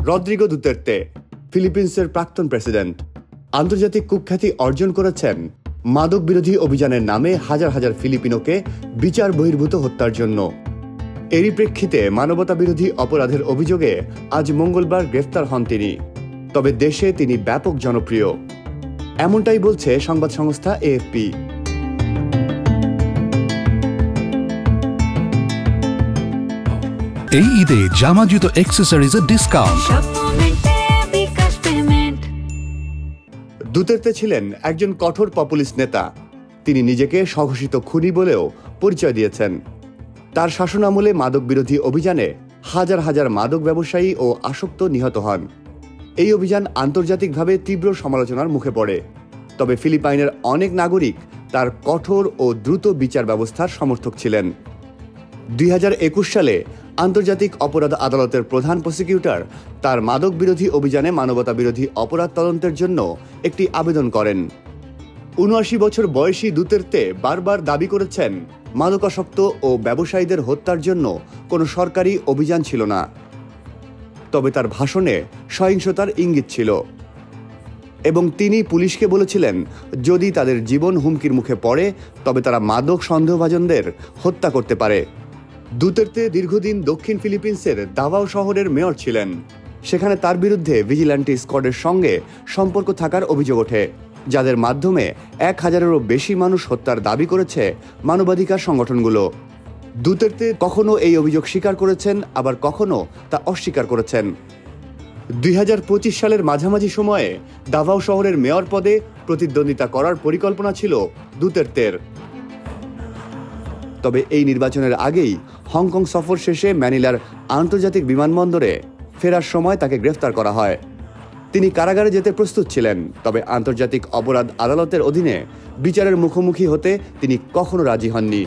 Rodrigo দুতের্তে, ফিলিপিন্সের প্রাক্তন president, আন্তর্জাতিক কুখ্যাতি অর্জন করেছেন মাদক বিরোধী অভিযানের নামে হাজার হাজার ফিলিপিনোকে বিচার বহির্ভূত হত্যার জন্য। এরই প্রেক্ষিতে মানবতা বিরোধী অপরাধের অভিযোগে আজ মঙ্গলবার গ্রেফতার হন তিনি। তবে দেশে তিনি ব্যাপক জনপ্রিয়, এমনটাই বলছে সংবাদ সংস্থা এএফপি। এই ঈদে জামা জুতো অ্যাক্সেসরিজের ডিসকাউন্ট। দুতের্তে ছিলেন একজন কঠোর পপুলিস্ট নেতা। তিনি নিজেকে স্বঘোষিত খুনি বলেও পরিচয় দিয়েছেন। তার শাসনামলে মাদক বিরোধী অভিযানে হাজার হাজার মাদক ব্যবসায়ী ও আসক্ত নিহত হন। এই অভিযান আন্তর্জাতিকভাবে তীব্র সমালোচনার মুখে পড়ে। তবে ফিলিপাইনের অনেক নাগরিক তার কঠোর ও দ্রুত বিচার ব্যবস্থার সমর্থক ছিলেন। 2021 সালে আন্তর্জাতিক অপরাধ আদালতের প্রধান প্রসিকিউটর তার মাদক বিরোধী অভিযানে মানবতা বিরোধী অপরাধ তদন্তের জন্য একটি আবেদন করেন। 79 বছর বয়সী দুতের্তে বারবার দাবি করেছেন মাদকাসক্ত ও ব্যবসায়ীদের হত্যার জন্য কোনো সরকারি অভিযান ছিল না। তবে তার ভাষণে সহিংসতার ইঙ্গিত ছিল এবং তিনি পুলিশকে বলেছিলেন যদি তাদের জীবন হুমকির মুখে পড়ে তবে তারা মাদক সন্দেহভাজনদের হত্যা করতে পারে। দুতের্তে দীর্ঘদিন দক্ষিণ ফিলিপিন্সের দাভাও শহরের মেয়র ছিলেন। সেখানে তার বিরুদ্ধে ভিজিল্যান্টি স্কোয়াডের সঙ্গে সম্পর্ক থাকার অভিযোগ ওঠে, যাদের মাধ্যমে 1000-এরও বেশি মানুষ হত্যার দাবি করেছে মানবাধিকার সংগঠনগুলো। দুতের্তে কখনো এই অভিযোগ স্বীকার করেছেন, আবার কখনো তা অস্বীকার করেছেন। 2025 সালের মাঝামাঝি সময়ে দাভাও শহরের মেয়র পদে প্রতিদ্বন্দ্বিতা করার পরিকল্পনা ছিল দুতের্তের। তবে এই নির্বাচনের আগেই হংকং সফর শেষে ম্যানিলার আন্তর্জাতিক বিমানবন্দরে ফেরার সময় তাকে গ্রেফতার করা হয়। তিনি কারাগারে যেতে প্রস্তুত ছিলেন, তবে আন্তর্জাতিক অপরাধ আদালতের অধীনে বিচারের মুখোমুখি হতে তিনি কখনো রাজি হননি।